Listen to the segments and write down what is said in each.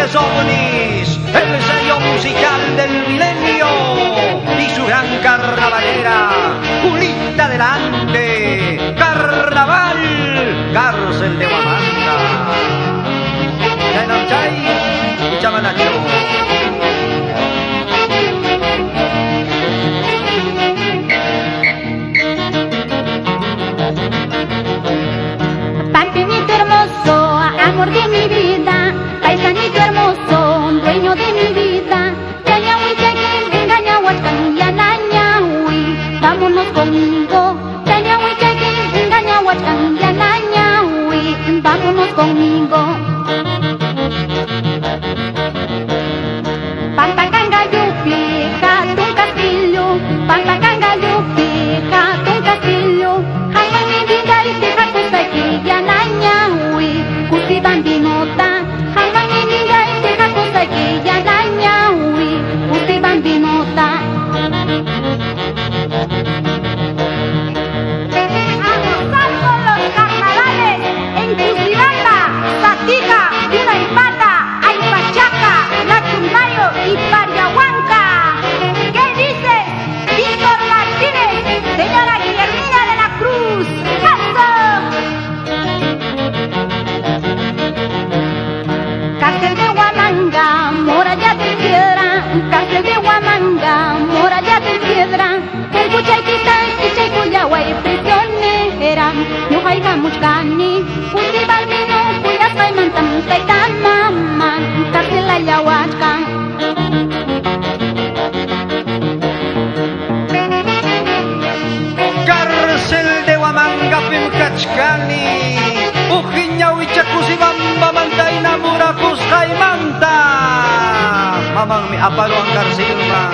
grandes ovnis, el sello musical del milenio y su gran carnavalera, Julita delante, carnaval, cárcel de Huamanga. Yanauchay y Chamanacho. Pampinito hermoso, amor de mi vida, paisanito hermoso, dueño de mi vida. Yañahui, yañin, engañahuatcan, yanañahui, vámonos conmigo. Yañahui, yañin, engañahuatcan, yanañahui, vámonos conmigo. Pantacanga yupi, hatun castillo, Pantacanga yupi, hatun castillo. Jaime mi vida y te jaco aquí, yanañahui, cusi bambinota. Jaime mi vida y te jaco aquí, yanañahui, cusi bambinota. A gozar con los carnavales en Cusibamba, Satija, Yuna y Pata, Aypachaca, Lachuntayo y Pariahuanca. ¿Qué dices, Víctor Martínez, señora Guillermina de la Cruz? Cárcel de Huamanga, muralla de piedra, cárcel de Huamanga, muralla de piedra. El Cuchayquita, Chichaycuyahuay, prisionera, Ñuhayga Muchgani, Cusibalmino, Cuyasay Mantam, Taitan Maman, cárcel Ayahuasca. Cárcel de Huamanga, Pimcachcani, Ujiñahuicha, Cusibamba, Manta y Namura, Cuscaimanta. Mamang mi apalo ang karsil man.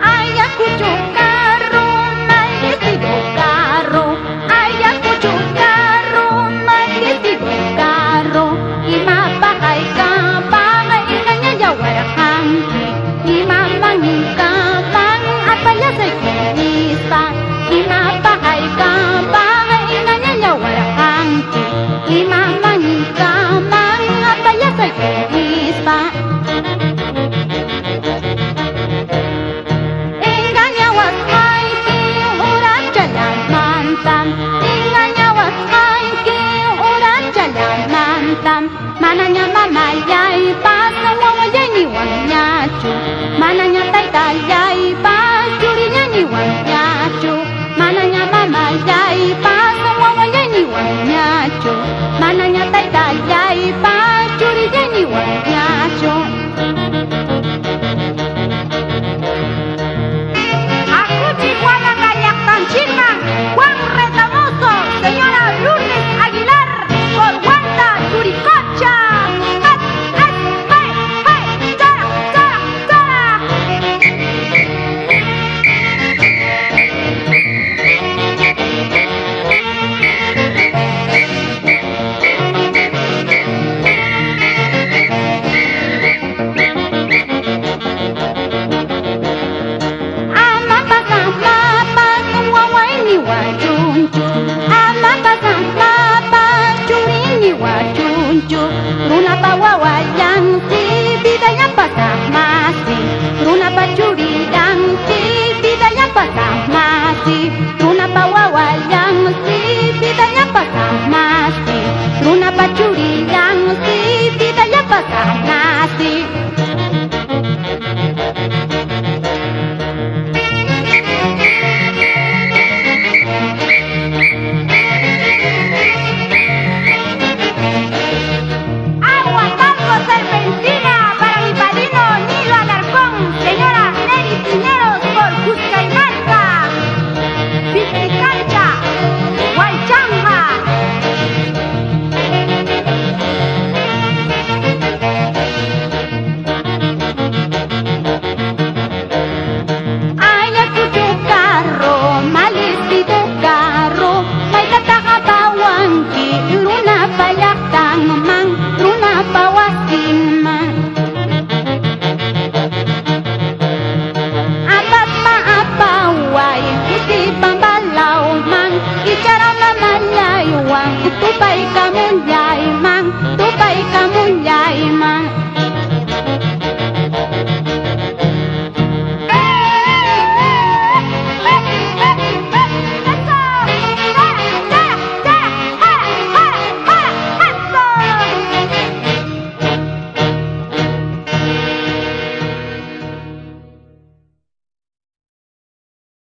Ayacucho carro, maldecido carro, Ayacucho carro, maldecido carro. Y mapakay ka, bagay kanya yawayakan. Y mamangin ka, pang apaya sa kinista. Y mapakay ka, bagay kanya yawayakan. Y mamangin ka, pang apaya sa kinista. Engañawas ay ki urat jalan mantam, engañawas ay ki urat jalan mantam. Mananya mamayay pas wawayay ni wanyachu, mananya taytayay pas jurinya ni wanyachu, mananya mamayay mulla